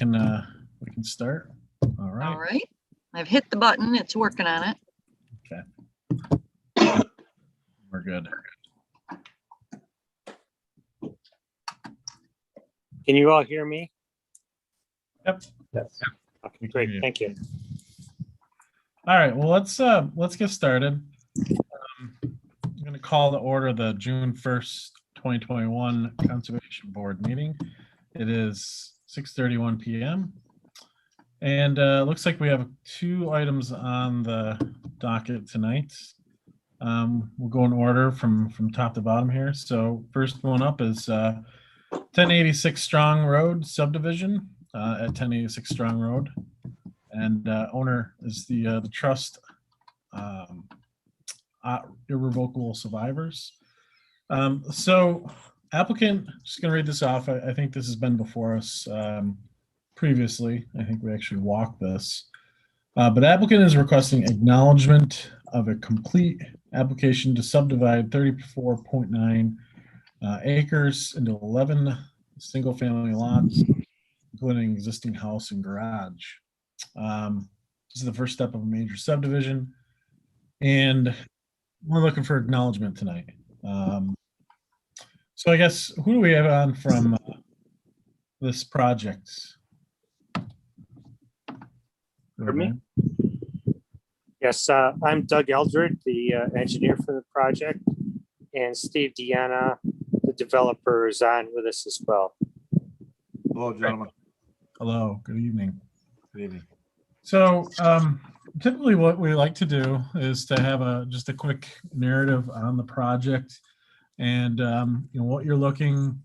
we can start. All right. All right. I've hit the button. It's working on it. Okay. We're good. Can you all hear me? Yep. Yes. Okay, great. Thank you. All right. Well, let's get started. I'm going to call to order the June 1st, 2021 Conservation Board meeting. It is 6:31 p.m. And looks like we have 2 items on the docket tonight. We'll go in order from top to bottom here. So first one up is 1086 Strong Road subdivision at 1086 Strong Road, and owner is the trust Irrevocable Survivors. So applicant, just going to read this off. I think this has been before us previously. I think we actually walked this. But applicant is requesting acknowledgement of a complete application to subdivide 34.9 acres into 11 single-family lots, including existing house and garage. This is the first step of a major subdivision, and we're looking for acknowledgement tonight. So I guess, who do we have on from this project? For me? Yes, I'm Doug Eldred, the engineer for the project, and Steve Deanna, the developer, is on with us as well. Hello, gentlemen. Hello, good evening. Good evening. So typically what we like to do is to have just a quick narrative on the project and what you're looking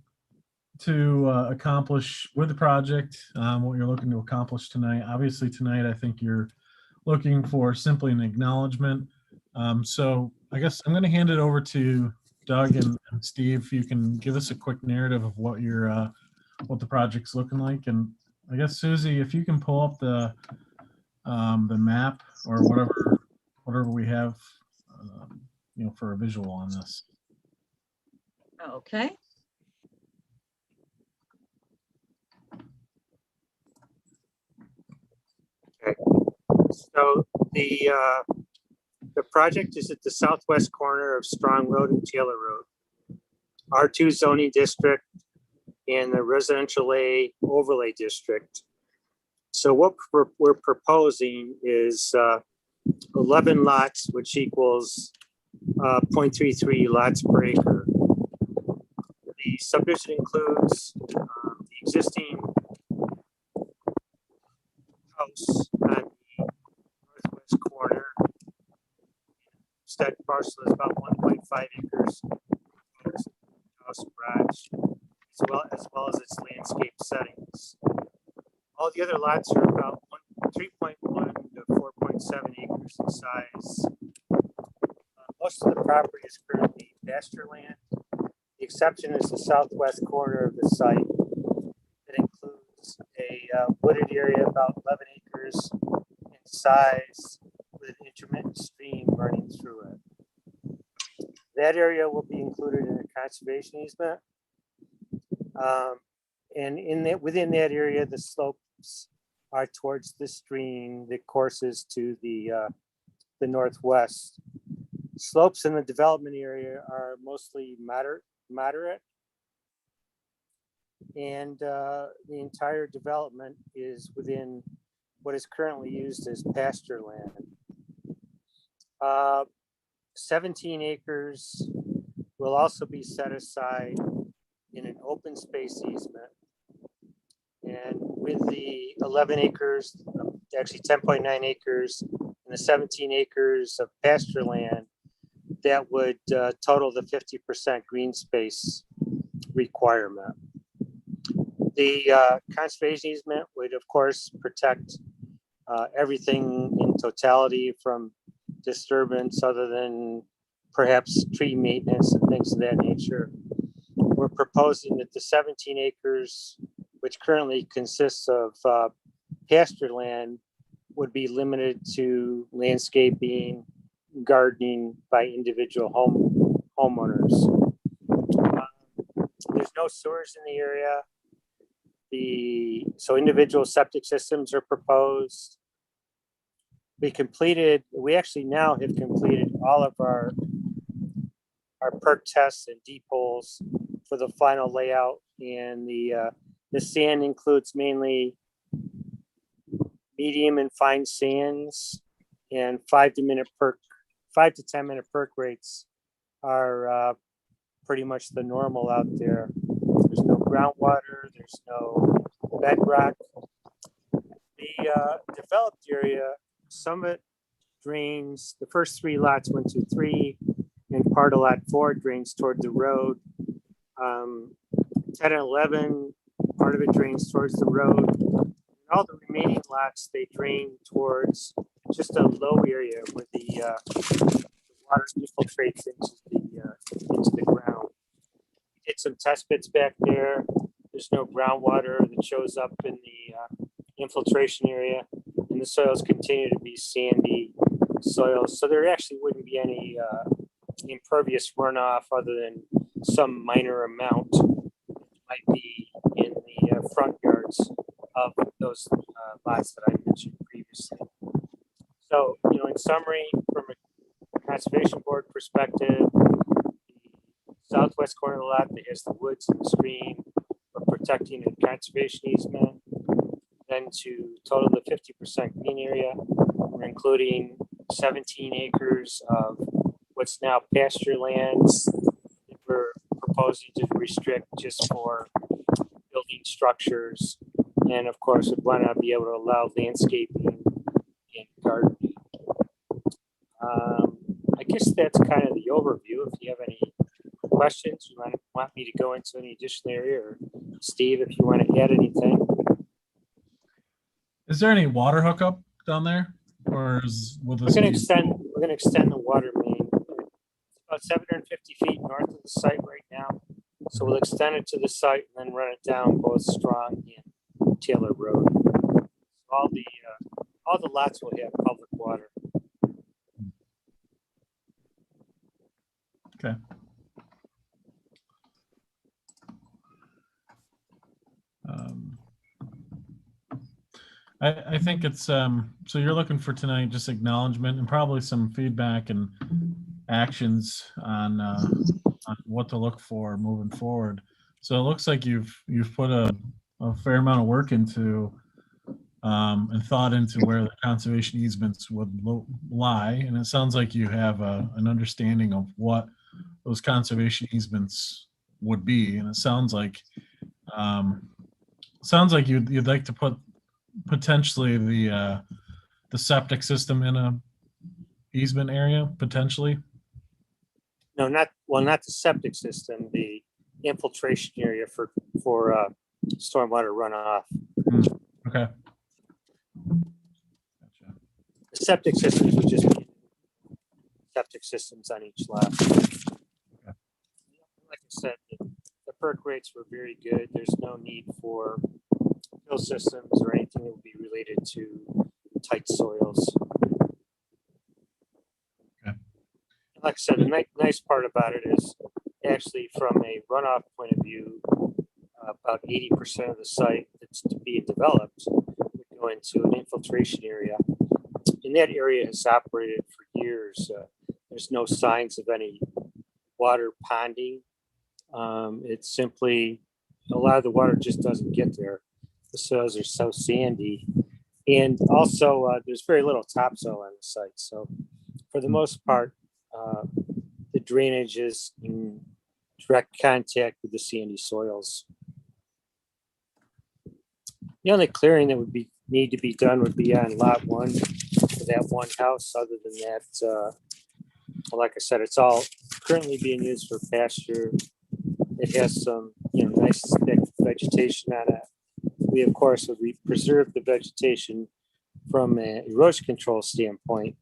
to accomplish with the project, what you're looking to accomplish tonight. Obviously tonight, I think you're looking for simply an acknowledgement. So I guess I'm going to hand it over to Doug and Steve. If you can give us a quick narrative of what the project's looking like. And I guess Susie, if you can pull up the map or whatever we have, for a visual on this. Okay. So the project is at the southwest corner of Strong Road and Taylor Road, R2 zoning district and the residential A overlay district. So what we're proposing is 11 lots, which equals 0.33 lots per acre. The subdivision includes the existing house on the northwest corner. That parcel is about 1.5 acres. House garage, as well as its landscape settings. All the other lots are about 3.1 to 4.7 acres in size. Most of the property is currently pasture land. The exception is the southwest corner of the site. It includes a wooded area about 11 acres in size with an intermittent stream running through it. That area will be included in a conservation easement. And within that area, the slopes are towards the stream that courses to the northwest. Slopes in the development area are mostly moderate. And the entire development is within what is currently used as pasture land. 17 acres will also be set aside in an open space easement. And with the 11 acres, actually 10.9 acres, and the 17 acres of pasture land, that would total the 50% green space requirement. The conservation easement would, of course, protect everything in totality from disturbance other than perhaps tree maintenance and things of that nature. We're proposing that the 17 acres, which currently consists of pasture land, would be limited to landscaping, gardening by individual homeowners. There's no sewers in the area. So individual septic systems are proposed. We actually now have completed all of our perk tests and deep holes for the final layout, and the sand includes mainly medium and fine sands, and 5 to 10 minute perk rates are pretty much the normal out there. There's no groundwater, there's no bedrock. The developed area, some of it drains, the first 3 lots, 1, 2, 3, and part of lot 4 drains toward the road. 10 and 11, part of it drains towards the road. And all the remaining lots, they drain towards just a low area where the water infiltrates into the ground. We did some test bits back there. There's no groundwater that shows up in the infiltration area, and the soils continue to be sandy soils. So there actually wouldn't be any impervious runoff other than some minor amount that might be in the front yards of those lots that I mentioned previously. So, in summary, from a conservation board perspective, the southwest corner of the lot that has the woods and the stream, we're protecting a conservation easement. Then to total the 50% green area, we're including 17 acres of what's now pasture lands that we're proposing to restrict just for building structures. And of course, we want to be able to allow landscaping and gardening. I guess that's kind of the overview. If you have any questions, you want me to go into any additional area, or Steve, if you want to add anything. Is there any water hookup down there, or will this? We're going to extend the water main. It's about 750 feet north of the site right now. So we'll extend it to the site and then run it down both Strong and Taylor Road. All the lots will have public water. Okay. I think it's so you're looking for tonight just acknowledgement and probably some feedback and actions on what to look for moving forward. So it looks like you've put a fair amount of work into and thought into where the conservation easements would lie, and it sounds like you have an understanding of what those conservation easements would be, and it sounds like you'd like to put potentially the septic system in a easement area potentially. No, not the septic system, the infiltration area for stormwater runoff. Okay. Gotcha. The septic systems would just be septic systems on each lot. Okay. Like I said, the perk rates were very good. There's no need for fill systems or anything that would be related to tight soils. Okay. Like I said, the nice part about it is actually from a runoff point of view, about 80% of the site that's to be developed would go into an infiltration area. And that area has operated for years. There's no signs of any water ponding. It's simply a lot of the water just doesn't get there. The soils are so sandy. And also there's very little topsoil on the site. So for the most part, the drainage is in direct contact with the sandy soils. The only clearing that would need to be done would be on lot 1 for that one house. Other than that, like I said, it's all currently being used for pasture. It has some, nice thick vegetation on it. We, of course, would preserve the vegetation from an erosion control standpoint,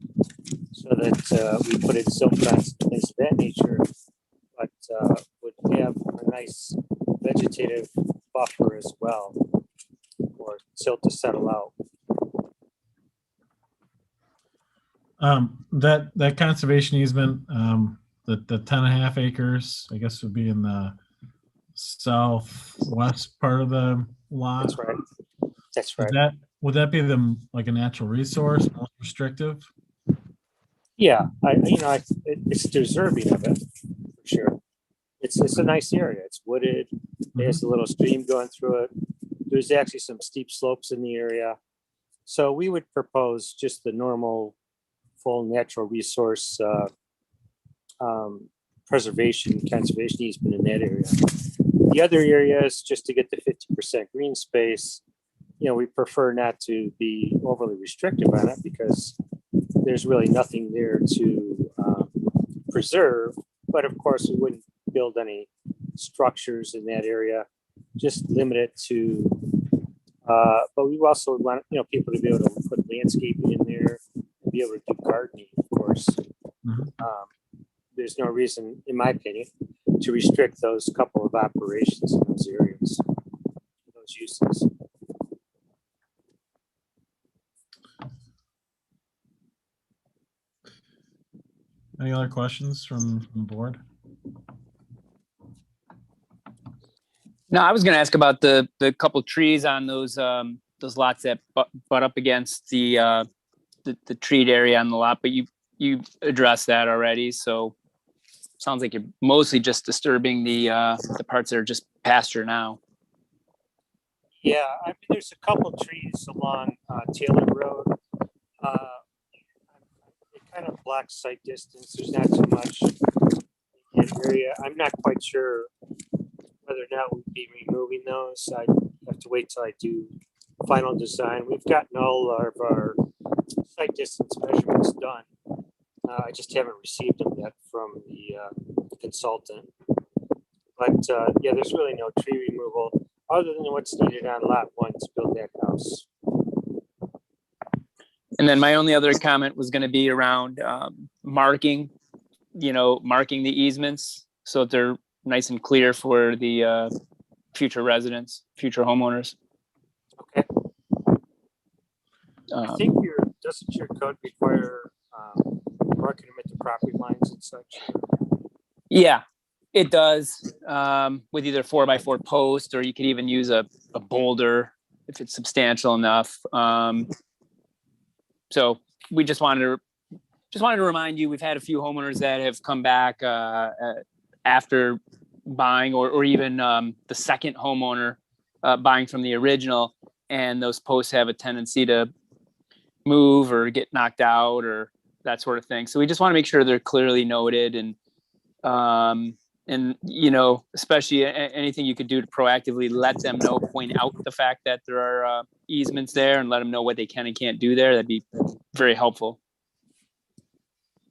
so that we put in silt fence and things of that nature, but would have a nice vegetative buffer as well for silt to settle out. That conservation easement, the 10.5 acres, I guess would be in the southwest part of the lot? That's right. That's Is right. that, would that be like a natural resource, most restrictive? Yeah, it's deserving of it, for sure. It's a nice area. It's wooded. There's a little stream going through it. There's actually some steep slopes in the area. So we would propose just the normal full natural resource preservation, conservation easement in that area. The other areas, just to get the 50% green space, we prefer not to be overly restrictive on it because there's really nothing there to preserve. But of course, we wouldn't build any structures in that area, just limit it to, but we also want, people to be able to put landscaping in there and be able to do gardening, of course. There's no reason, in my opinion, to restrict those couple of operations in those areas, those uses. Any other questions from the board? No, I was going to ask about the couple trees on those lots that butt up against the treed area on the lot, but you addressed that already. So sounds like you're mostly just disturbing the parts that are just pasture now. Yeah, I mean, there's a couple trees along Taylor Road. It kind of blocks sight distance. There's not too much in the area. I'm not quite sure whether or not we'd be removing those. I have to wait till I do final design. We've gotten all of our sight distance measurements done. I just haven't received them yet from the consultant. But yeah, there's really no tree removal other than what's needed on lot 1 to build that house. And then my only other comment was going to be around marking the easements so that they're nice and clear for the future residents, future homeowners. Okay. I think doesn't your code require marking them at the property lines and such? Yeah, it does, with either 4x4 post, or you could even use a boulder if it's substantial enough. So we just wanted to remind you, we've had a few homeowners that have come back after buying, or even the second homeowner buying from the original, and those posts have a tendency to move or get knocked out or that sort of thing. So we just want to make sure they're clearly noted, and especially anything you could do to proactively let them know, point out the fact that there are easements there, and let them know what they can and can't do there. That'd be very helpful.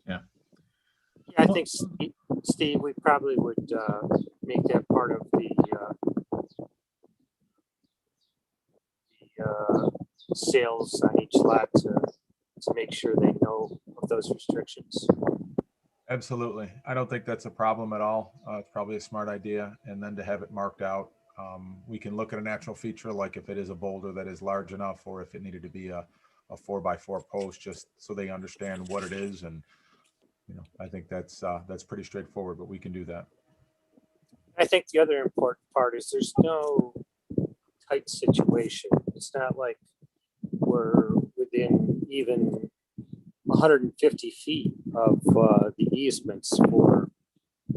Yeah, I think, Steve, we probably would make that part of the sales on each lot to make sure they know of those restrictions. Absolutely. I don't think that's a problem at all. It's probably a smart idea. And then to have it marked out, we can look at a natural feature, like if it is a boulder that is large enough, or if it needed to be a 4x4 post, just so they understand what it is. And, I think that's pretty straightforward, but we can do that. I think the other important part is there's no tight situation. It's not like we're within even 150 feet of the easements for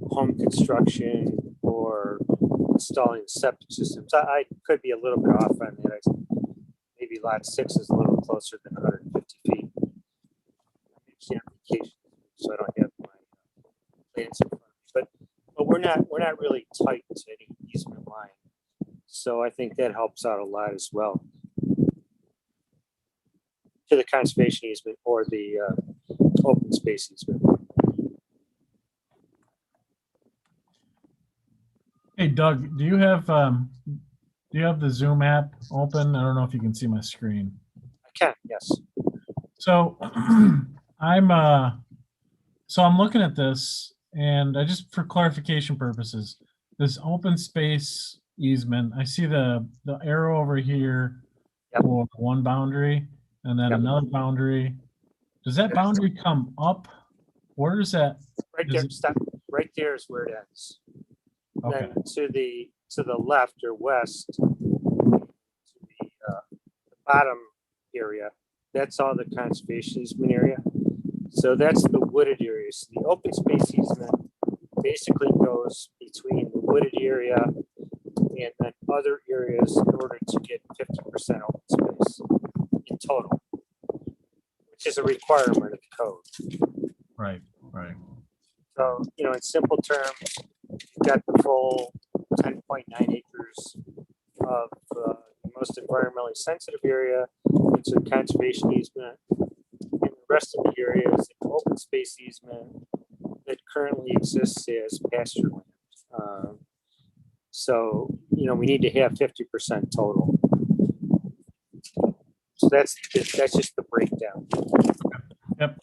home construction or installing septic systems. I could be a little bit off on that. Maybe lot 6 is a little closer than 150 feet. I'm on vacation, so I don't have my plans in front of me. But we're not really tight to any easement line. So I think that helps out a lot as well. To the conservation easement or the open space easement. Hey, Doug, do you have the Zoom app open? I don't know if you can see my screen. I can, yes. So I'm looking at this, and I just, for clarification purposes, this open space easement, I see the arrow over here for one boundary, and then another boundary. Does that boundary come up? Where is that? Right there, stop. Right there is where it ends. Okay. Then to the left or west, bottom area, that's all the conservation easement area. So that's the wooded areas. The open space easement basically goes between the wooded area and then other areas in order to get 50% open space in total, which is a requirement of the code. Right, right. So, in simple terms, you've got the full 10.9 acres of the most environmentally sensitive area. It's a conservation easement. And the rest of the area is an open space easement that currently exists as pasture land. So, we need to have 50% total. So that's just the breakdown. Yep.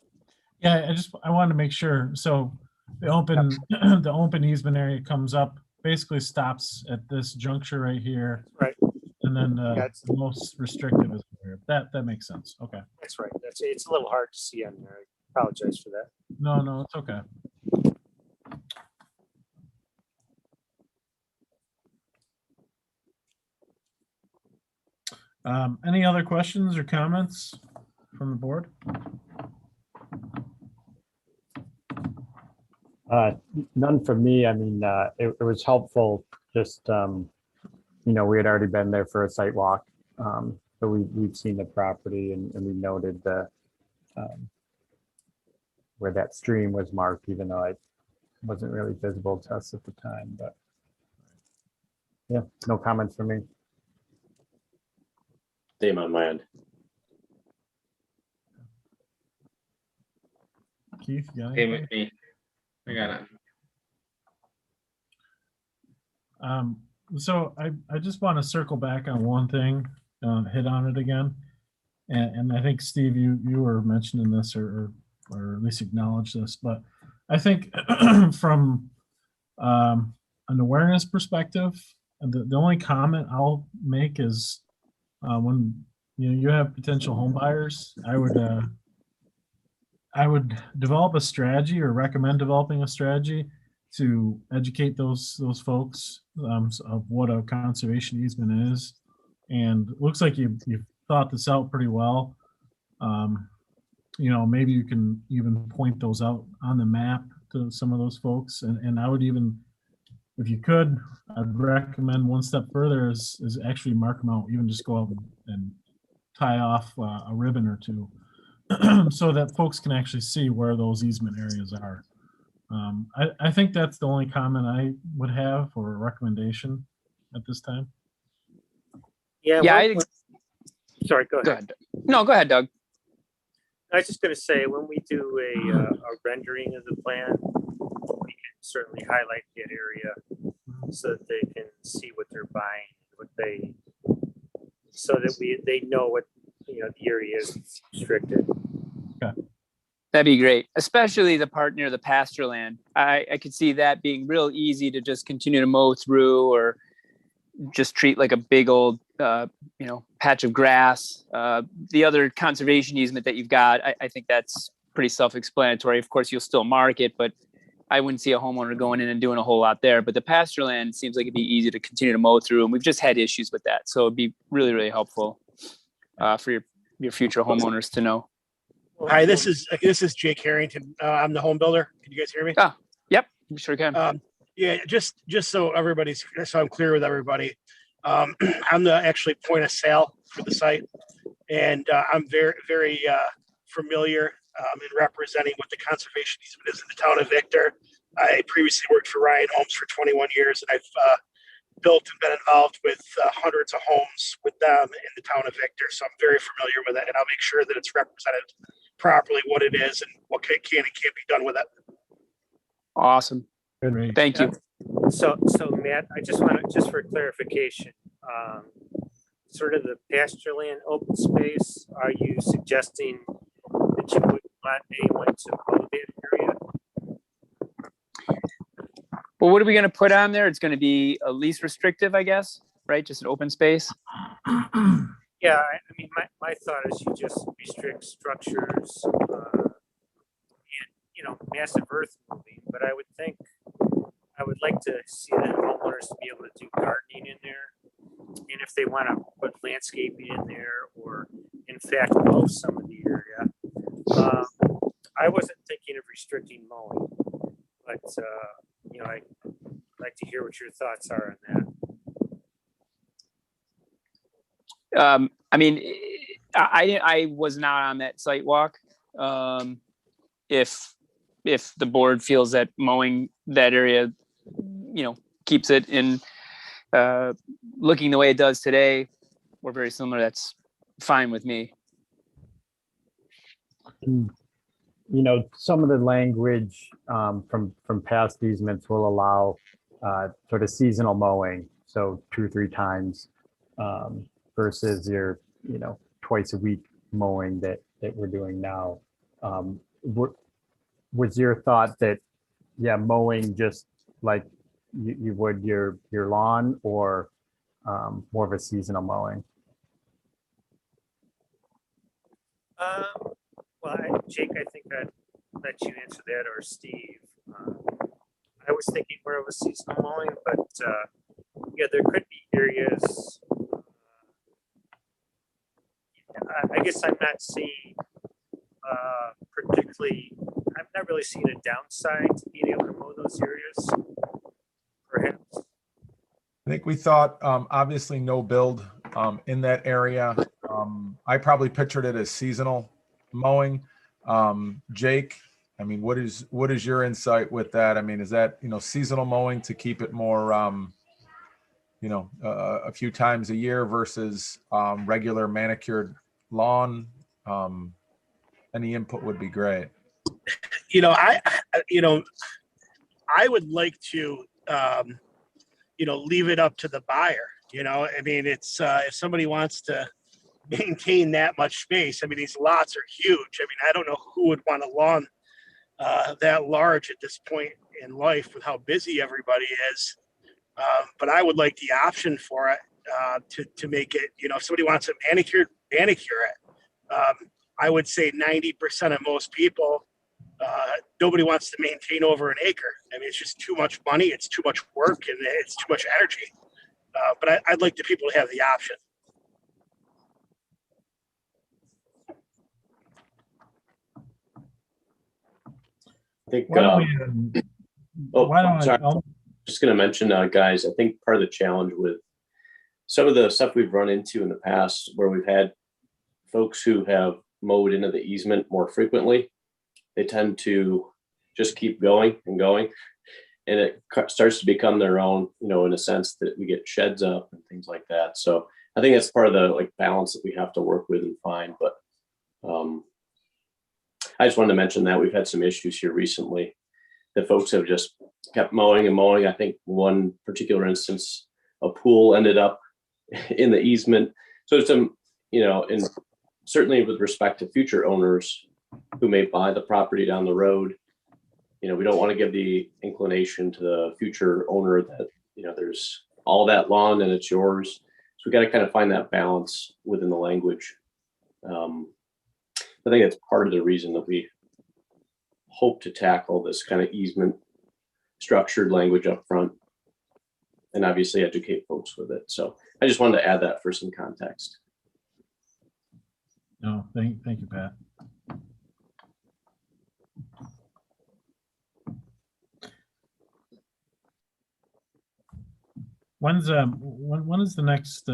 Yeah, I wanted to make sure. So the open the open easement area comes up, basically stops at this juncture right here. Right. And then Yeah, the most restrictive is here. That makes sense. Okay. That's right. It's a little hard to see on there. I apologize for that. No, it's okay. Any other questions or comments from the board? None from me. I mean, it was helpful. Just we had already been there for a site walk, so we've seen the property and we noted the where that stream was marked, even though it wasn't really visible to us at the time. But yeah, no comments from me. Same on my end. Keith, you got Same anything? with me. I got it. So I just want to circle back on one thing, hit on it again. And I think, Steve, you were mentioning this or at least acknowledge this, but I think from an awareness perspective, the only comment I'll make is when you have potential home buyers, I would develop a strategy or recommend developing a strategy to educate those folks of what a conservation easement is. And it looks like you've thought this out pretty well. Maybe you can even point those out on the map to some of those folks. And I would even, if you could, I'd recommend one step further is actually mark them out, even just go out and tie off a ribbon or two so that folks can actually see where those easement areas are. I think that's the only comment I would have or recommendation at this time. Yeah. Yeah, Sorry, go Go ahead. ahead. No, go ahead, Doug. I was just going to say, when we do a rendering of the plan, we can certainly highlight that area so that they can see what they're buying, so that they know what the area is restricted. That'd be great, especially the part near the pasture land. I could see that being real easy to just continue to mow through or just treat like a big old, patch of grass. The other conservation easement that you've got, I think that's pretty self-explanatory. Of course, you'll still mark it, but I wouldn't see a homeowner going in and doing a whole lot there. But the pasture land seems like it'd be easy to continue to mow through, and we've just had issues with that. So it'd be really, really helpful for your future homeowners to know. Hi, this is Jake Harrington. I'm the home builder. Can you guys hear me? Yep, we sure can. Yeah, just so I'm clear with everybody. I'm the actually point of sale for the site, and I'm very, very familiar in representing what the conservation easement is in the town of Victor. I previously worked for Ryan Homes for 21 years, and I've built and been involved with hundreds of homes with them in the town of Victor. So I'm very familiar with it, and I'll make sure that it's represented properly what it is and what can and can't be done with it. Awesome. Great. Thank you. So Matt, I just want to, just for clarification, sort of the pasture land open space, are you suggesting that you would want anyone to mow that area? Well, what are we going to put on there? It's going to be a least restrictive, I guess, right? Just an open space. Yeah, I mean, my thought is you just restrict structures and, massive earth moving, but I would like to see the homeowners to be able to do gardening in there. and if they want to put landscaping in there or in fact mow some of the area. I wasn't thinking of restricting mowing, but I'd like to hear what your thoughts are on that. I mean, I was not on that site walk. If the board feels that mowing that area, keeps it in looking the way it does today, or very similar, that's fine with me. Some of the language from past easements will allow sort of seasonal mowing, so 2 or 3 times versus your twice a week mowing that we're doing now. Was your thought that mowing just like you would your lawn, or more of a seasonal mowing? Well, Jake, I think I'd let you answer that, or Steve. I was thinking more of a seasonal mowing, but there could be areas. I guess I'm not seeing particularly. I'm not really seeing a downside to being able to mow those areas. Perhaps. I think we thought, obviously no build in that area. I probably pictured it as seasonal mowing. Jake, I mean, what is your insight with that? I mean, is that, seasonal mowing to keep it more, a few times a year versus regular manicured lawn? Any input would be great. I would like to, leave it up to the buyer. I mean, it's if somebody wants to maintain that much space. I mean, these lots are huge. I mean, I don't know who would want a lawn that large at this point in life with how busy everybody is. But I would like the option for it to make it, if somebody wants it manicured, manicure it. I would say 90% of most people, nobody wants to maintain over an acre. I mean, it's just too much money. It's too much work, and it's too much energy. But I'd like the people to have the option. I think, Why don't we, sorry. Just going to mention, guys, I think part of the challenge with some of the stuff we've run into in the past, where we've had folks who have mowed into the easement more frequently, they tend to just keep going and going. And it starts to become their own, in a sense that we get sheds up and things like that. So I think that's part of the balance that we have to work with and find. But I just wanted to mention that we've had some issues here recently that folks have just kept mowing and mowing. I think one particular instance, a pool ended up in the easement. So some, and certainly with respect to future owners who may buy the property down the road, we don't want to give the inclination to the future owner that, there's all that lawn and it's yours. So we got to kind of find that balance within the language. I think that's part of the reason that we hope to tackle this kind of easement structured language up front and obviously educate folks with it. So I just wanted to add that for some context. No, thank you, Pat. When is the next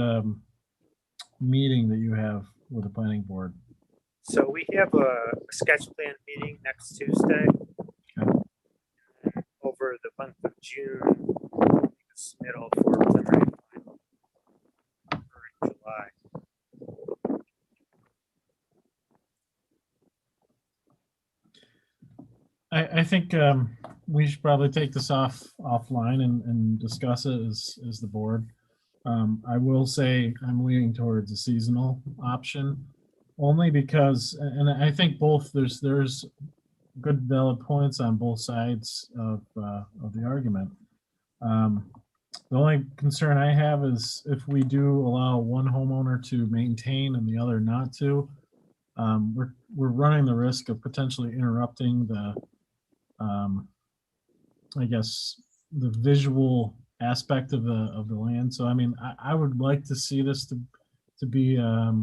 meeting that you have with the planning board? So we have a sketch plan meeting next Tuesday. Okay. Over the month of June, middle for preliminary final for July. I think we should probably take this offline and discuss it as the board. I will say I'm leaning towards a seasonal option, only because, and I think there's good valid points on both sides of the argument. The only concern I have is if we do allow one homeowner to maintain and the other not to, we're running the risk of potentially interrupting the, I guess, the visual aspect of the land. So I mean, I would like to see this to be a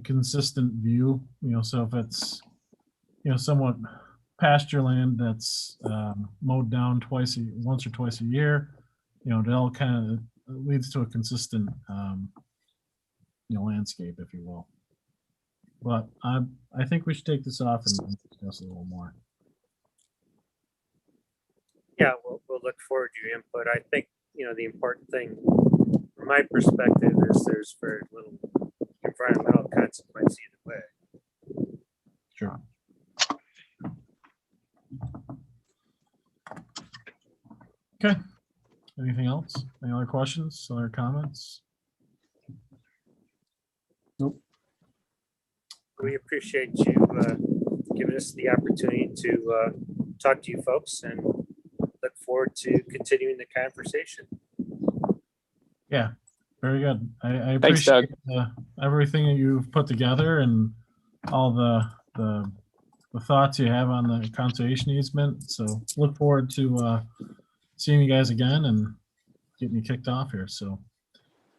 consistent view. So if it's somewhat pasture land that's mowed down once or twice a year, it all kind of leads to a consistent landscape, if you will. But I think we should take this off and discuss a little more. Yeah, we'll look forward to your input. I think, the important thing from my perspective is there's very little environmental consequence either way. Sure. Okay. Anything else? Any other questions? Other comments? Nope. We appreciate you giving us the opportunity to talk to you folks and look forward to continuing the conversation. Yeah, very good. I Thanks, Doug. appreciate everything that you've put together and all the thoughts you have on the conservation easement. So look forward to seeing you guys again and getting you kicked off here. So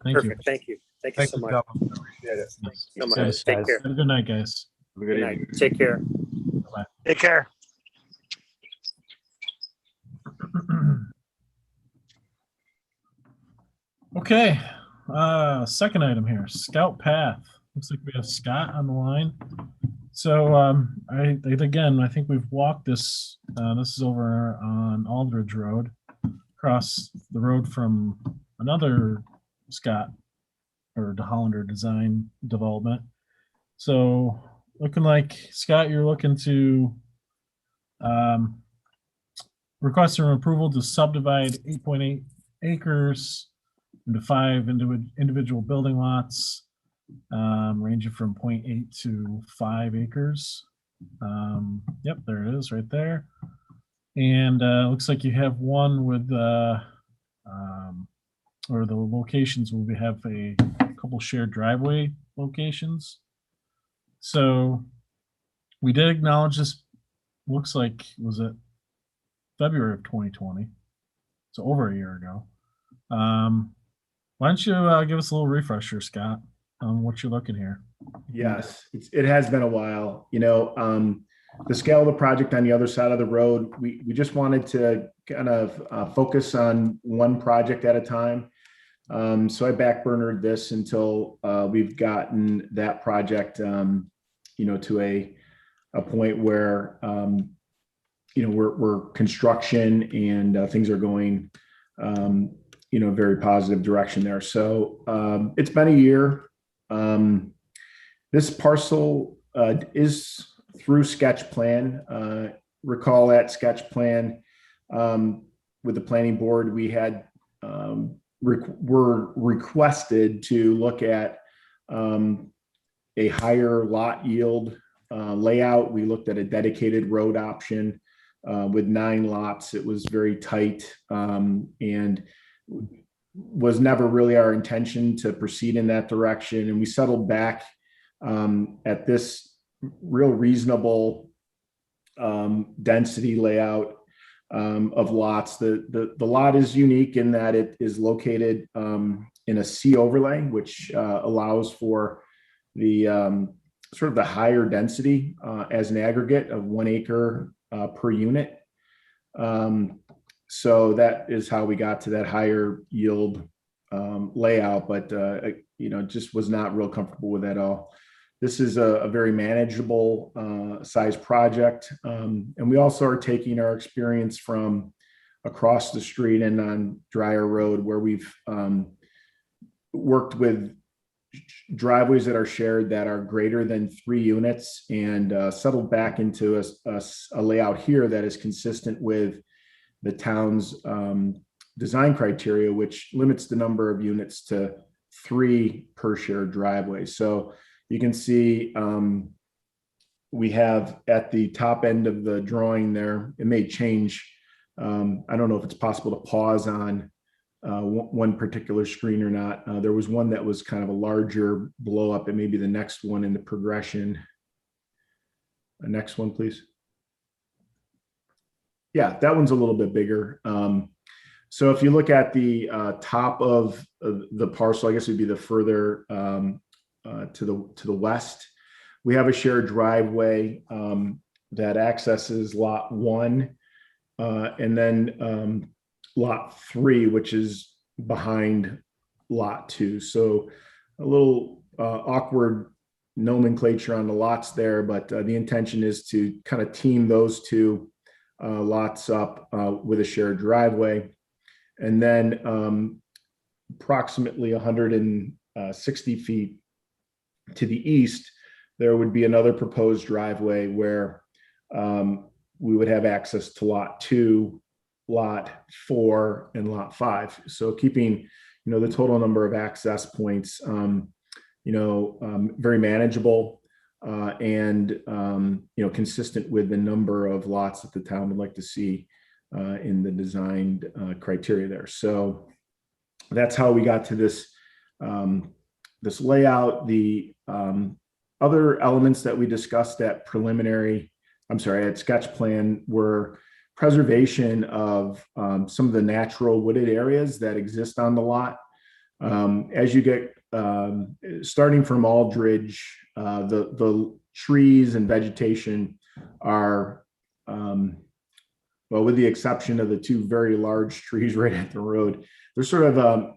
thank Perfect. you. Thank you. Thank you so much. gentlemen. Appreciate it. Yes. So much. Thanks, Take guys. care. Have a good night, guys. Have a Good good night. evening. Take care. Take care. Okay, second item here, Scout Path. Looks like we have Scott on the line. So I think we've walked this. This is over on Aldridge Road, across the road from another Scott or De Hollander Design Development. So looking like, Scott, you're looking to request an approval to subdivide 8.8 acres into 5 individual building lots, ranging from 0.8 to 5 acres. Yep, there it is right there. And looks like you have one with, or the locations will have a couple shared driveway locations. So we did acknowledge this, looks like, was it February of 2020? So over a year ago. Why don't you give us a little refresher, Scott, on what you're looking here? Yes, it has been a while. The scale of the project on the other side of the road, we just wanted to kind of focus on one project at a time. So I backburnered this until we've gotten that project, to a point where, we're construction and things are going, very positive direction there. So it's been a year. This parcel is through sketch plan. Recall that sketch plan with the planning board, we had were requested to look at a higher lot yield layout. We looked at a dedicated road option with 9 lots. It was very tight and was never really our intention to proceed in that direction. And we settled back at this real reasonable density layout of lots. The lot is unique in that it is located in a C overlay, which allows for the sort of the higher density as an aggregate of 1 acre per unit. So that is how we got to that higher yield layout, but just was not real comfortable with that at all. This is a very manageable size project. And we also are taking our experience from across the street and on Dryer Road, where we've worked with driveways that are shared that are greater than 3 units and settled back into a layout here that is consistent with the town's design criteria, which limits the number of units to 3 per shared driveway. So you can see we have at the top end of the drawing there, it may change. I don't know if it's possible to pause on one particular screen or not. There was one that was kind of a larger blow up, and maybe the next one in the progression. The next one, please. Yeah, that one's a little bit bigger. So if you look at the top of the parcel, I guess it'd be the further to the west. We have a shared driveway that accesses lot 1, and then lot 3, which is behind lot 2. So a little awkward nomenclature on the lots there, but the intention is to kind of team those two lots up with a shared driveway. And then approximately 160 feet to the east, there would be another proposed driveway where we would have access to lot 2, lot 4, and lot 5. So keeping, the total number of access points, very manageable and, consistent with the number of lots that the town would like to see in the designed criteria there. So that's how we got to this this layout. The other elements that we discussed at at sketch plan were preservation of some of the natural wooded areas that exist on the lot. As you get starting from Aldridge, the trees and vegetation are well, with the exception of the 2 very large trees right at the road, they're sort of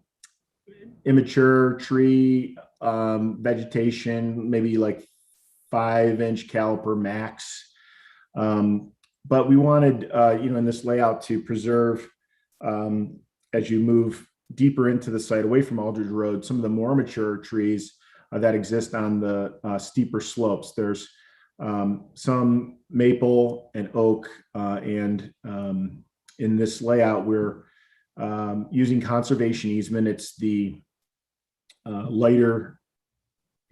immature tree vegetation, maybe like 5-inch caliper max. But we wanted, in this layout to preserve, as you move deeper into the site away from Aldridge Road, some of the more mature trees that exist on the steeper slopes. There's some maple and oak, and in this layout, we're using conservation easement. It's the lighter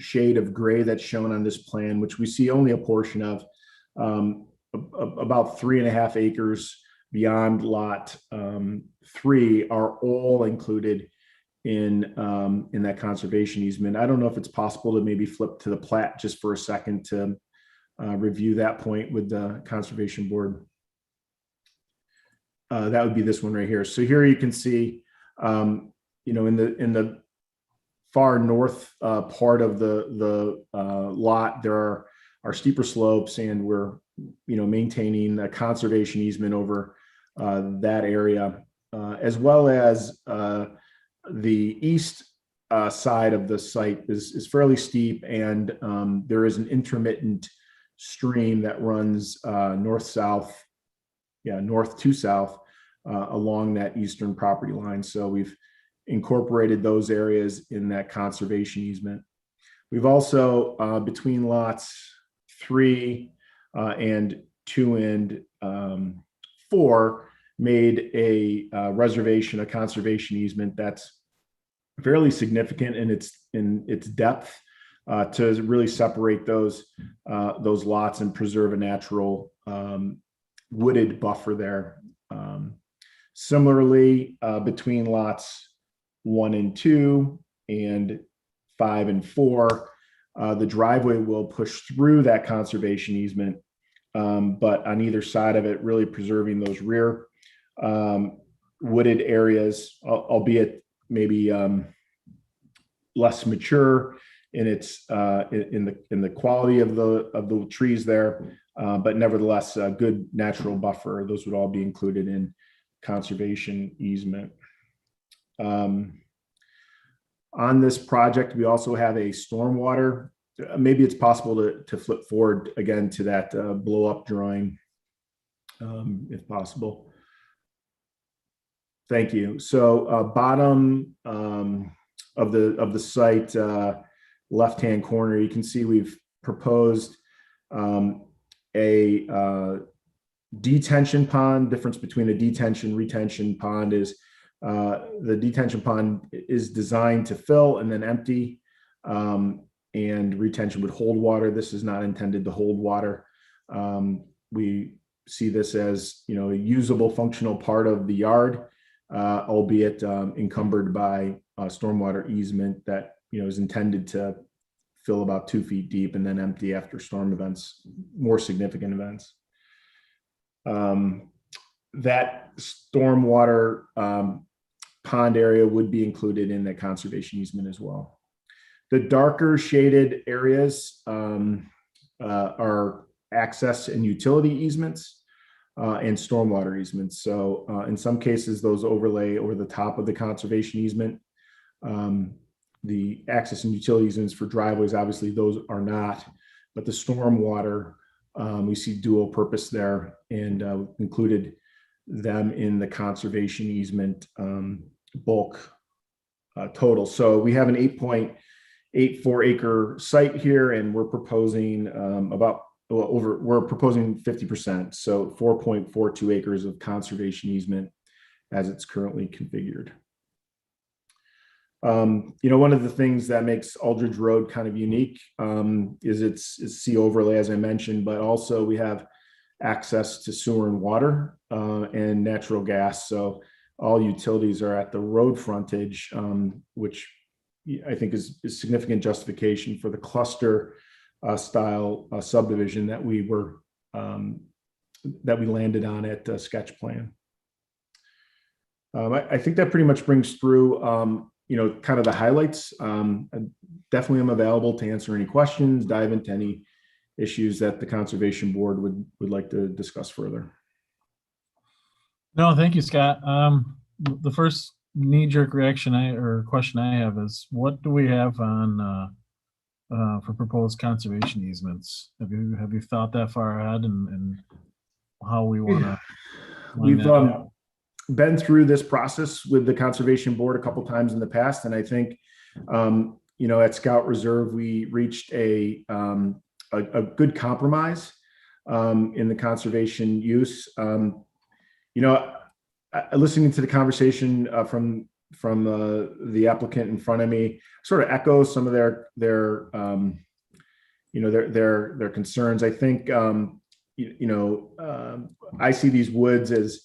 shade of gray that's shown on this plan, which we see only a portion of, about 3.5 acres beyond lot 3 are all included in that conservation easement. I don't know if it's possible to maybe flip to the plat just for a second to review that point with the conservation board. That would be this one right here. So here you can see, in the far north part of the lot, there are steeper slopes, and we're maintaining a conservation easement over that area, as well as the east side of the site is fairly steep, and there is an intermittent stream that runs north to south along that eastern property line. So we've incorporated those areas in that conservation easement. We've also between lots 3 and 2 and 4 made a reservation, a conservation easement that's fairly significant in its depth to really separate those lots and preserve a natural wooded buffer there. Similarly, between lots 1 and 2 and 5 and 4, the driveway will push through that conservation easement, but on either side of it, really preserving those rear wooded areas, albeit maybe less mature in its in the quality of the trees there, but nevertheless a good natural buffer. Those would all be included in conservation easement. On this project, we also have a stormwater. Maybe it's possible to flip forward again to that blow up drawing, if possible. Thank you. So bottom of the site, left-hand corner, you can see we've proposed a detention pond. Difference between a detention retention pond is the detention pond is designed to fill and then empty, and retention would hold water. This is not intended to hold water. We see this as a usable, functional part of the yard, albeit encumbered by a stormwater easement that is intended to fill about 2 feet deep and then empty after storm events, more significant events. that stormwater pond area would be included in that conservation easement as well. The darker shaded areas are access and utility easements and stormwater easements. So in some cases, those overlay over the top of the conservation easement. The access and utility easements for driveways, obviously those are not, but the stormwater, we see dual purpose there, and included them in the conservation easement bulk total. So we have an 8.84 acre site here, and we're proposing we're proposing 50%. So 4.42 acres of conservation easement as it's currently configured. One of the things that makes Aldridge Road kind of unique is its sea overlay, as I mentioned, but also we have access to sewer and water and natural gas. So all utilities are at the road frontage, which I think is significant justification for the cluster style subdivision that we landed on at sketch plan. I think that pretty much brings through kind of the highlights. Definitely am available to answer any questions, dive into any issues that the Conservation Board would like to discuss further. No, thank you, Scott. The first knee-jerk reaction question I have is, what do we have on for proposed conservation easements? Have you thought that far ahead and how we want to? We've been through this process with the Conservation Board a couple times in the past, and I think at Scout Reserve we reached a good compromise in the conservation use. Listening to the conversation from the applicant in front of me sort of echoes some of their concerns. I think I see these woods as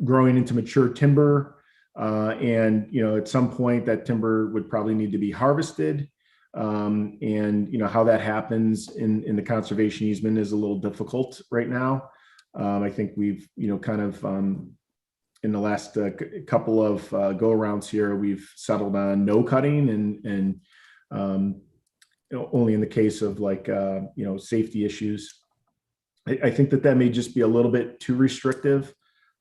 growing into mature timber, and at some point that timber would probably need to be harvested, and how that happens in the conservation easement is a little difficult right now. I think we've kind of in the last couple of go-arounds here, we've settled on no cutting, and only in the case of safety issues. I think that may just be a little bit too restrictive.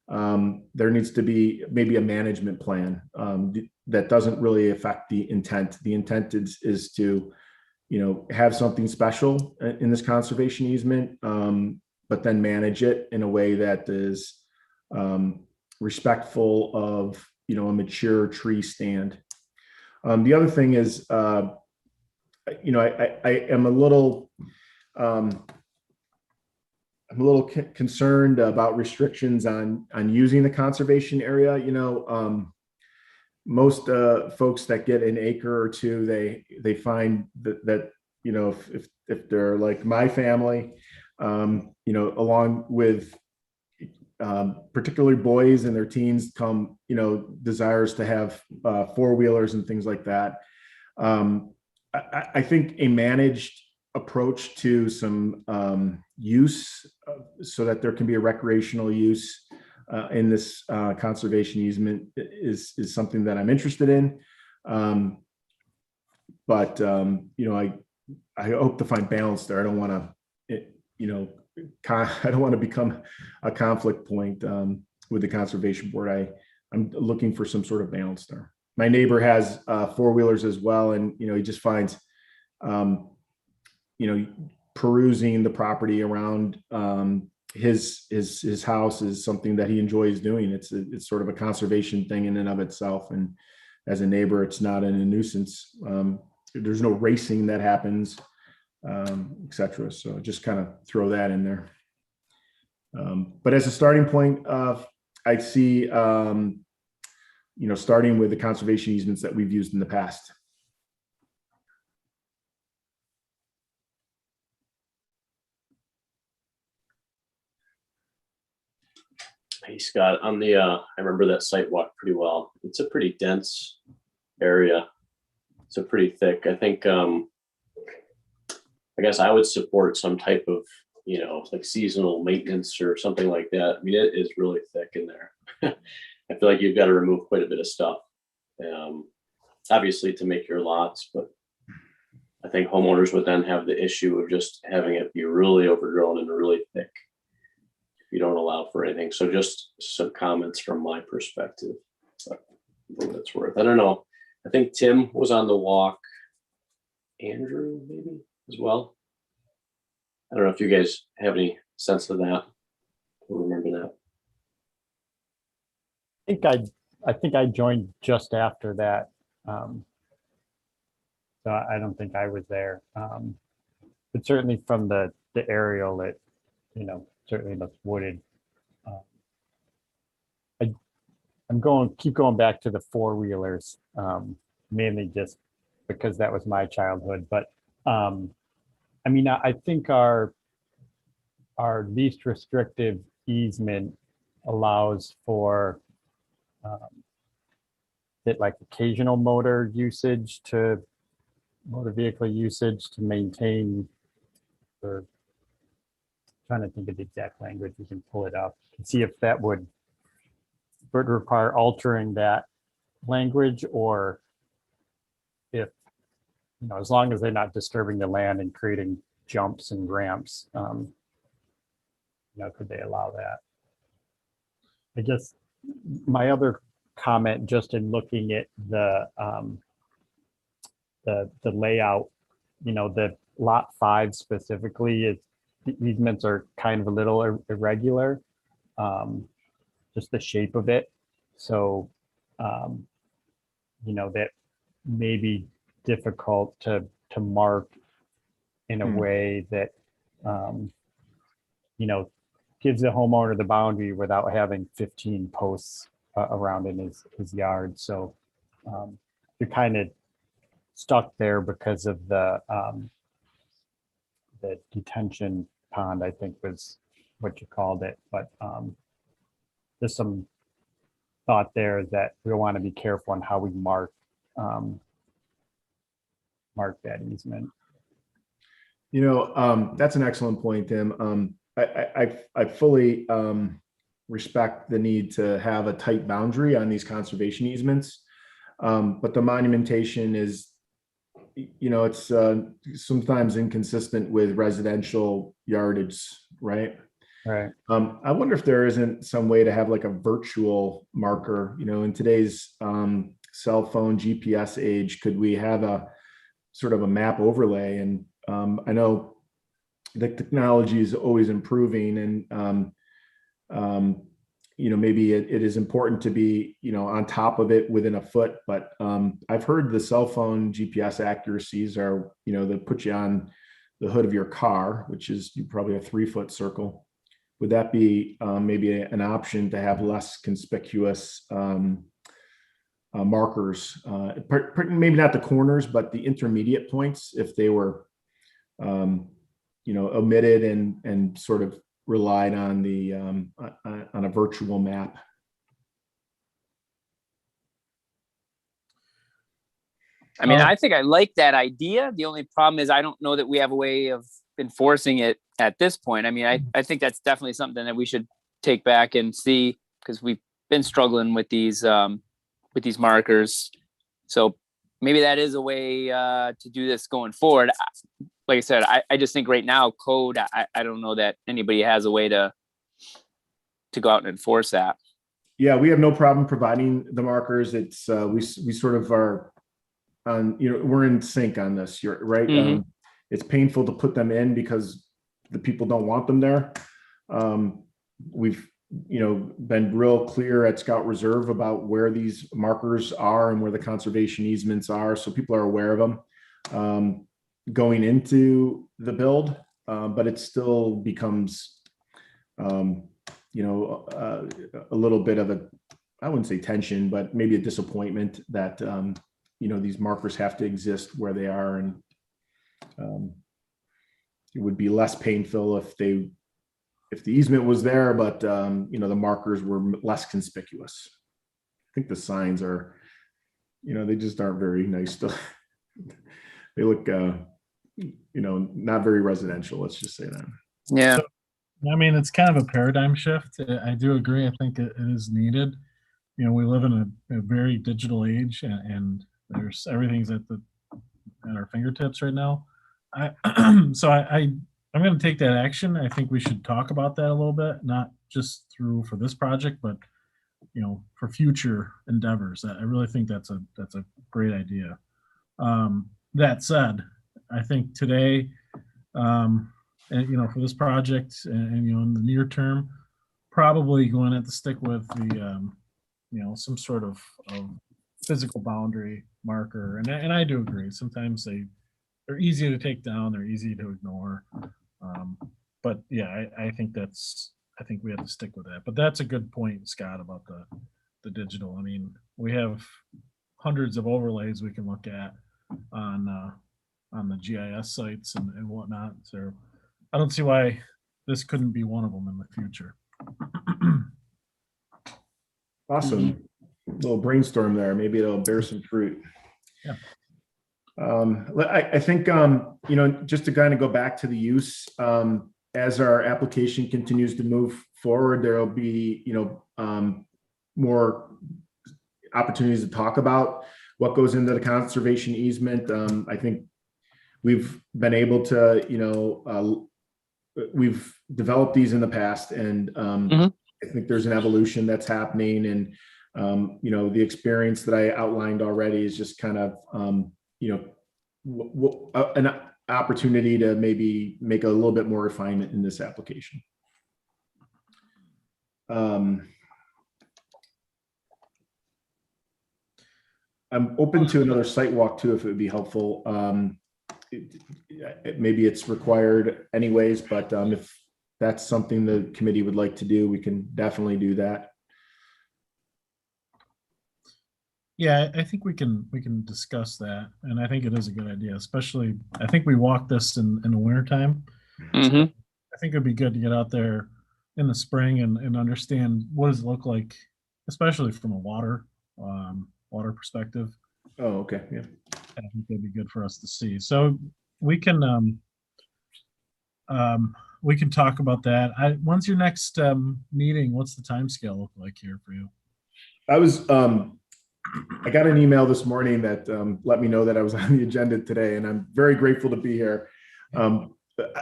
There needs to be maybe a management plan that doesn't really affect the intent. The intent is to, have something special in this conservation easement, but then manage it in a way that is respectful of, a mature tree stand. The other thing is, I am a little, I'm a little concerned about restrictions on using the conservation area. Most folks that get an acre or two, they find that if they're like my family, along with particularly boys and their teens come, desires to have four-wheelers and things like that. I think a managed approach to some use so that there can be a recreational use in this conservation easement is something that I'm interested in. But I hope to find balance there. I don't want to, I don't want to become a conflict point with the Conservation Board. I'm looking for some sort of balance there. My neighbor has four-wheelers as well, and he just finds perusing the property around his house is something that he enjoys doing. It's sort of a conservation thing in and of itself, and as a neighbor, it's not a nuisance. There's no racing that happens, etc. So just kind of throw that in there. But as a starting point, I see starting with the conservation easements that we've used in the past. Hey, Scott, on the, I remember that site walk pretty well. It's a pretty dense area. It's a pretty thick, I think, I guess I would support some type of, like seasonal maintenance or something like that. I mean, it is really thick in there. I feel like you've got to remove quite a bit of stuff, obviously to make your lots, but I think homeowners would then have the issue of just having it be really overgrown and really thick if you don't allow for anything. So just some comments from my perspective. But I think that's worth. I don't know. I think Tim was on the walk. Andrew maybe as well. I don't know if you guys have any sense of that. Remember that? I think I joined just after that. So I don't think I was there. But certainly from the aerial, it, certainly looks wooded. Keep going back to the four-wheelers, mainly just because that was my childhood. But I think our least restrictive easement allows for like occasional motor vehicle usage to maintain, or trying to think of the exact language, we can pull it up and see if that would require altering that language, or if, as long as they're not disturbing the land and creating jumps and ramps, could they allow that? I guess my other comment, just in looking at the layout, the lot 5 specifically, is the easements are kind of a little irregular, just the shape of it. So, that may be difficult to mark in a way that, gives the homeowner the boundary without having 15 posts around in his yard. So you're kind of stuck there because of the detention pond, I think was what you called it. But there's some thought there that we want to be careful on how we mark that easement. That's an excellent point, Tim. I fully respect the need to have a tight boundary on these conservation easements. But the monumentation is, it's sometimes inconsistent with residential yardage, right? Right. I wonder if there isn't some way to have like a virtual marker, in today's cell phone GPS age, could we have a sort of a map overlay? And I know the technology is always improving, and maybe it is important to be, on top of it within a foot. But I've heard the cell phone GPS accuracies are, they put you on the hood of your car, which is probably a 3-foot circle. Would that be maybe an option to have less conspicuous markers? Maybe not the corners, but the intermediate points, if they were, omitted and sort of relied on the on a virtual map. I think I like that idea. The only problem is I don't know that we have a way of enforcing it at this point. I think that's definitely something that we should take back and see, because we've been struggling with these markers. So maybe that is a way to do this going forward. Like I said, I just think right now code, I don't know that anybody has a way to go out and enforce that. Yeah, we have no problem providing the markers. It's we sort of are on, we're in sync on this. You're right. Mm-hmm. It's painful to put them in because the people don't want them there. We've been real clear at Scout Reserve about where these markers are and where the conservation easements are, so people are aware of them going into the build. But it still becomes a little bit of a, I wouldn't say tension, but maybe a disappointment that these markers have to exist where they are, and it would be less painful if the easement was there, but the markers were less conspicuous. I think the signs are, they just aren't very nice to. They look, not very residential. Let's just say that. Yeah. I mean, it's kind of a paradigm shift. I do agree. I think it is needed. You know, we live in a very digital age, and there's everything's at our fingertips right now. I'm going to take that action. I think we should talk about that a little bit, not just for this project, but for future endeavors. I really think that's a great idea. That said, I think today, and for this project, and in the near term, probably going to have to stick with the some sort of physical boundary marker. And I do agree. Sometimes they're easy to take down. They're easy to ignore. But yeah, I think we have to stick with that. But that's a good point, Scott, about the digital. I mean, we have hundreds of overlays we can look at on the GIS sites and whatnot. So I don't see why this couldn't be one of them in the future. Awesome. Little brainstorm there. Maybe it'll bear some fruit. Yeah. I think, just to kind of go back to the use, as our application continues to move forward, there'll be, more opportunities to talk about what goes into the conservation easement. I think we've been able to, we've developed these in the past, and I think there's an evolution that's happening. And, the experience that I outlined already is just kind of, an opportunity to maybe make a little bit more refinement in this application. I'm open to another site walk too, if it would be helpful. Maybe it's required anyways, but if that's something the committee would like to do, we can definitely do that. Yeah, I think we can discuss that, and I think it is a good idea. Especially, I think we walked this in the winter time. Mm-hmm. I think it'd be good to get out there in the spring and understand what does it look like, especially from a water perspective. Oh, okay, yeah. I think that'd be good for us to see. So we can talk about that. When's your next meeting? What's the time scale look like here for you? I got an email this morning that let me know that I was on the agenda today, and I'm very grateful to be here.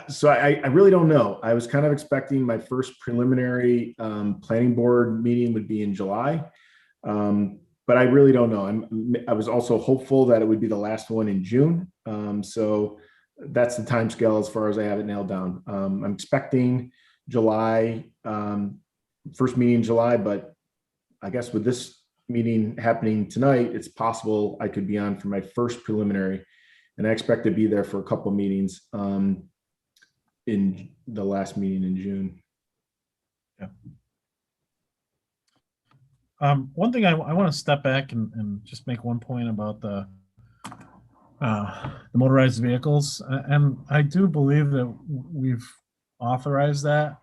So I really don't know. I was kind of expecting my first preliminary planning board meeting would be in July, but I really don't know. I was also hopeful that it would be the last one in June. So that's the time scale as far as I have it nailed down. I'm expecting July, first meeting in July, but I guess with this meeting happening tonight, it's possible I could be on for my first preliminary, and I expect to be there for a couple of meetings in the last meeting in June. Yeah. One thing I want to step back and just make one point about the motorized vehicles, and I do believe that we've authorized that,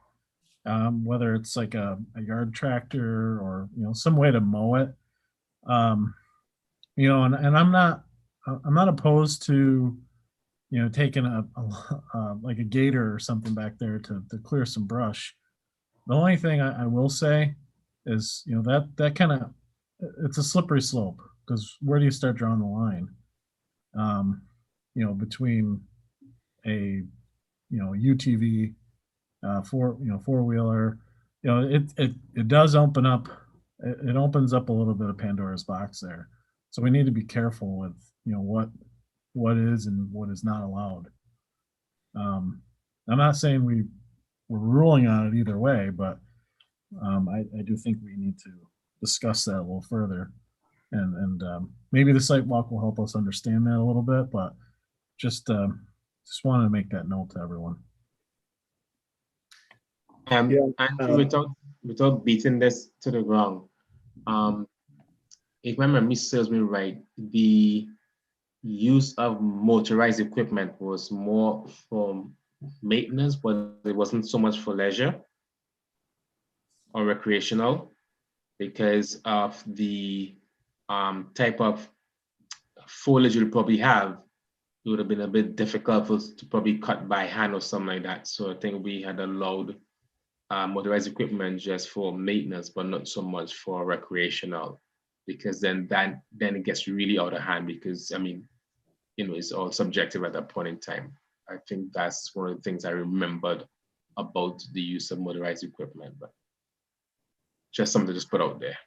whether it's like a yard tractor or some way to mow it, and I'm not opposed to taking a like a gator or something back there to clear some brush. The only thing I will say is that kind of, it's a slippery slope, because where do you start drawing the line? Between a UTV, four-wheeler, it does open up, it opens up a little bit of Pandora's box there. So we need to be careful with what is and what is not allowed. I'm not saying we're ruling on it either way, but I do think we need to discuss that a little further, and maybe the site walk will help us understand that a little bit. But just wanted to make that note to everyone. And without beating this to the ground, if my memory serves me right, the use of motorized equipment was more for maintenance, but it wasn't so much for leisure or recreational, because of the type of foliage you'll probably have. it would have been a bit difficult for us to probably cut by hand or something like that. So I think we had allowed motorized equipment just for maintenance, but not so much for recreational, because then it gets really out of hand, because I mean, you know, it's all subjective at that point in time. I think that's one of the things I remembered about the use of motorized equipment, but just something to just put out there.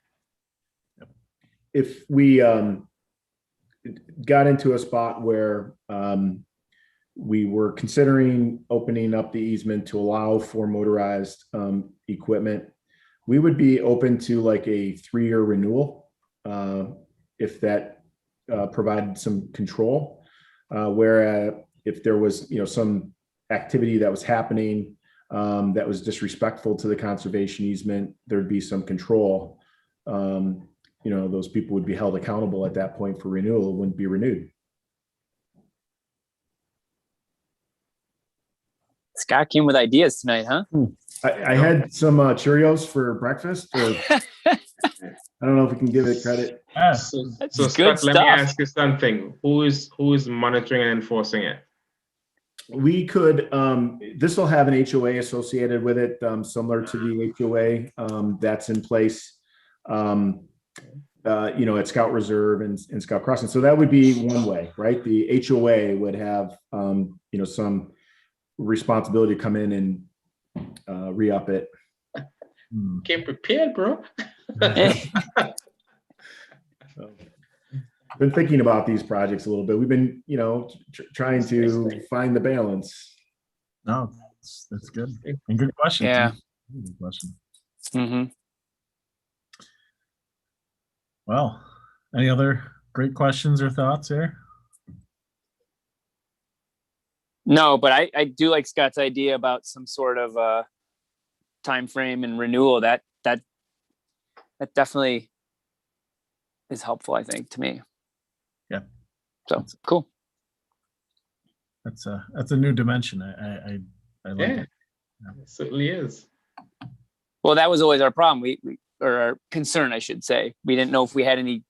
If we got into a spot where we were considering opening up the easement to allow for motorized equipment, we would be open to like a 3-year renewal if that provided some control. Whereas if there was, you know, some activity that was happening that was disrespectful to the conservation easement, there'd be some control. You know, those people would be held accountable at that point for renewal. It wouldn't be renewed. Scott came with ideas tonight, huh? I had some Cheerios for breakfast. Or, I don't know if we can give it credit. So That's Scott, good let me stuff. ask you something. Who is monitoring and enforcing it? We could, this will have an HOA associated with it, similar to the HOA that's in place, you know, at Scout Reserve and Scout Crossing. So that would be one way, right? The HOA would have, you know, some responsibility to come in and re-up it. Came prepared, bro. So, been thinking about these projects a little bit. We've been, you know, trying to find the balance. No, that's good. And good question. Yeah. Good question. Mm-hmm. Well, any other great questions or thoughts here? No, but I do like Scott's idea about some sort of time frame and renewal. That definitely is helpful, I think, to me. Yeah. So cool. That's a new dimension. I like Yeah, it. Yeah. it certainly is. Well, that was always our problem. We or our concern, I should say. We didn't know if we had any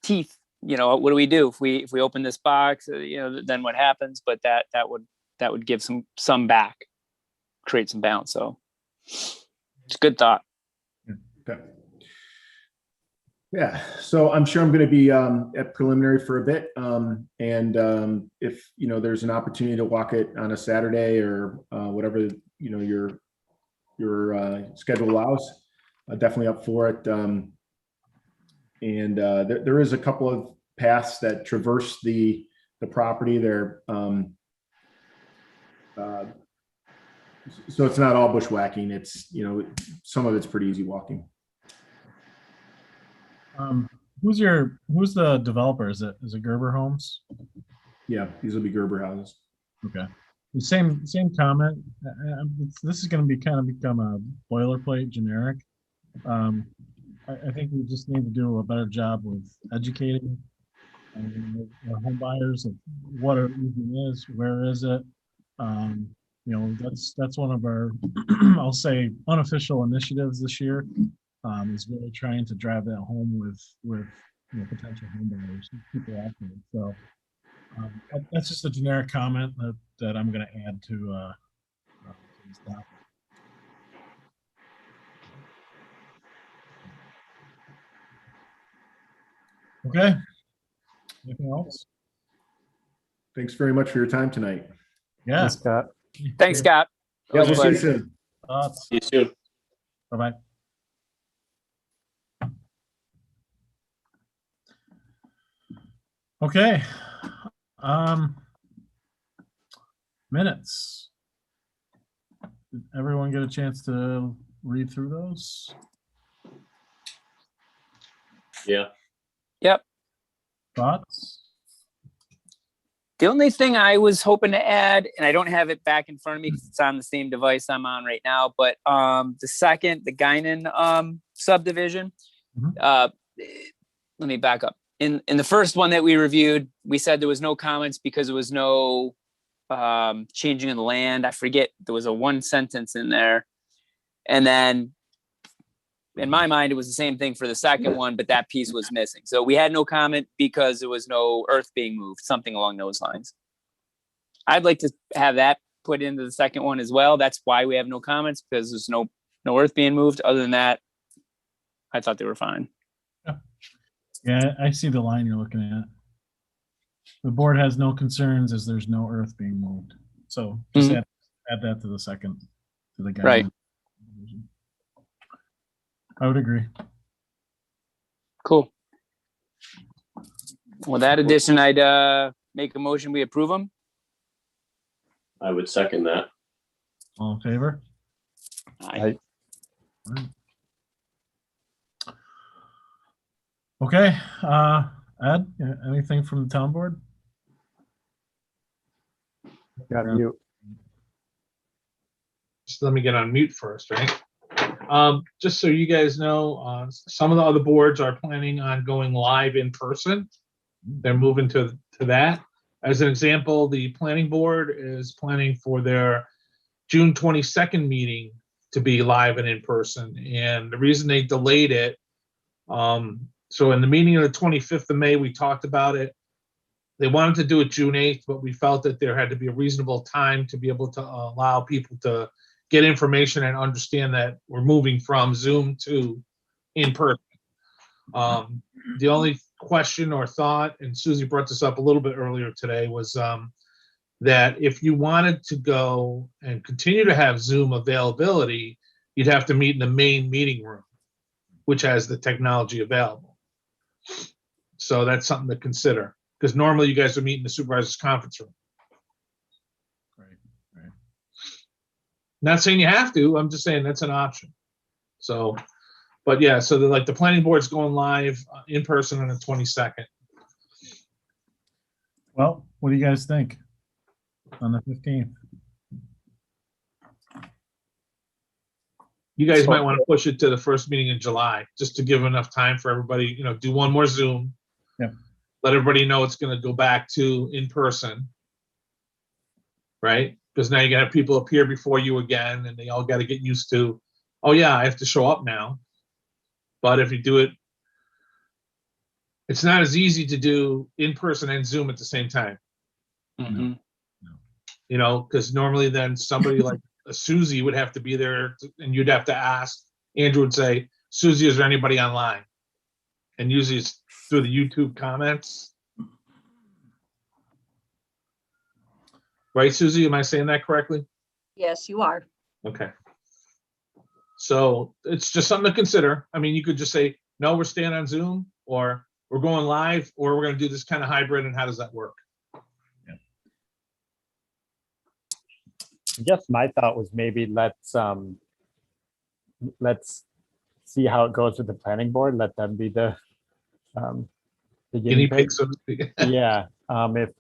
teeth. You know, what do we do if we open this box? You know, then what happens? But that would give some back, create some balance. So it's a good thought. Okay. Yeah, so I'm sure I'm going to be at preliminary for a bit, and if you know there's an opportunity to walk it on a Saturday or whatever you know your schedule allows, definitely up for it. And there is a couple of paths that traverse the property there, so it's not all bushwhacking. It's, you know, some of it's pretty easy walking. Who's the developer? Is it Gerber Homes? Yeah, these will be Gerber houses. Okay. The same comment. This is going to become a boilerplate generic. I think we just need to do a better job with educating our home buyers of what an easement is, where is it. You know, that's one of our I'll say unofficial initiatives this year. Is really trying to drive that home with you know, potential home buyers, people out there. So that's just a generic comment that I'm going to add to this topic. Okay. Anything else? Thanks very much for your time tonight. Yeah. Thanks, Scott. Thanks, Scott. Yeah, Always a we'll see you pleasure. soon. Thoughts? See you soon. Bye-bye. Okay. Minutes. Did everyone get a chance to read through those? Yeah. Yep. Thoughts? The only thing I was hoping to add, and I don't have it back in front of me because it's on the same device I'm on right now, but the Guinan subdivision, let me back up. In the first one that we reviewed, we said there was no comments because there was no changing of the land. I forget, there was a one sentence in there. And then in my mind, it was the same thing for the second one, but that piece was missing. So we had no comment because there was no earth being moved, something along those lines. I'd like to have that put into the second one as well. That's why we have no comments, because there's no earth being moved. Other than that, I thought they were fine. Yeah, I see the line you're looking at. The board has no concerns as there's no earth being moved. So just Mhm. add that to the second, to the guideline. Right. I would agree. Cool. With that addition, I'd make a motion, we approve them. I would second that. All in favor? Aye. Okay, Ed, anything from the town board? Got Yeah. you. Just let me get on mute first, right? Just so you guys know, some of the other boards are planning on going live in person. They're moving to that. As an example, the planning board is planning for their June 22nd meeting to be live and in person. And the reason they delayed it, so in the meeting of the 25th of May, we talked about it. They wanted to do it June 8th, but we felt that there had to be a reasonable time to be able to allow people to get information and understand that we're moving from Zoom to in person. The only question or thought, and Susie brought this up a little bit earlier today, was that if you wanted to go and continue to have Zoom availability, you'd have to meet in the main meeting room, which has the technology available. So that's something to consider, because normally you guys would meet in the supervisor's conference room. Right. Not saying you have to, I'm just saying that's an option. So, but yeah, so the planning board's going live in person on the 22nd. Well, what do you guys think on the 15th? You guys might want to push it to the first meeting in July, just to give enough time for everybody, do one more Zoom. Yeah. Let everybody know it's going to go back to in person. Right? Because now you got to have people appear before you again, and they all got to get used to, oh yeah, I have to show up now. But if you do it, it's not as easy to do in person and Zoom at the same time. Mhm. Because normally then somebody like a Susie would have to be there, and you'd have to ask. Andrew would say, Susie, is there anybody online? And usually it's through the YouTube comments. Right, Susie? Am I saying that correctly? Yes, you are. Okay. So it's just something to consider. I mean, you could just say, no, we're staying on Zoom, or we're going live, or we're going to do this kind of hybrid, and how does that work? I guess my thought was maybe let's see how it goes with the planning board. Let them be the Guinea pig. pig, so to speak. Yeah. If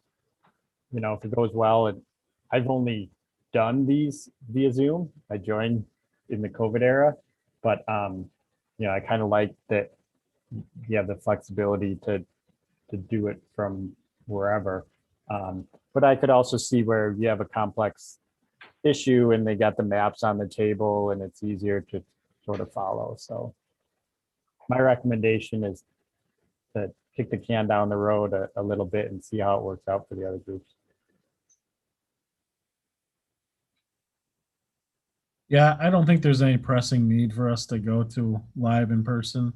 it goes well, and I've only done these via Zoom. I joined in the COVID era, but I kind of like that you have the flexibility to do it from wherever. But I could also see where you have a complex issue and they got the maps on the table and it's easier to sort of follow. So my recommendation is to kick the can down the road a little bit and see how it works out for the other groups. Yeah, I don't think there's any pressing need for us to go to live in person.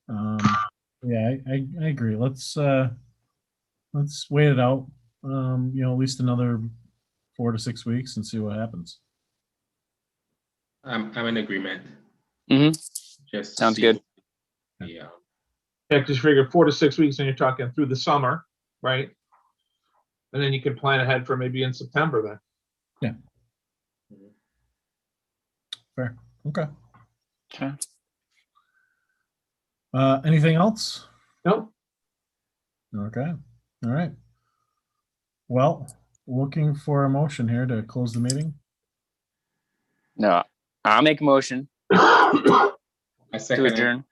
Yeah, I agree. Let's wait it out. At least another 4 to 6 weeks and see what happens. I'm in agreement. Mhm. Just Sounds see- good. Yeah. Yeah, because you figure 4 to 6 weeks, and you're talking through the summer, right? And then you can plan ahead for maybe in September then. Fair. Okay. Okay. Anything else? Nope. Okay. All right. Well, looking for a motion here to close the meeting. No, I'll make a motion I to second it. adjourn.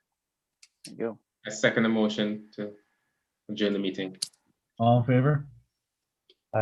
There you go. I second the motion to adjourn the meeting. All in favor?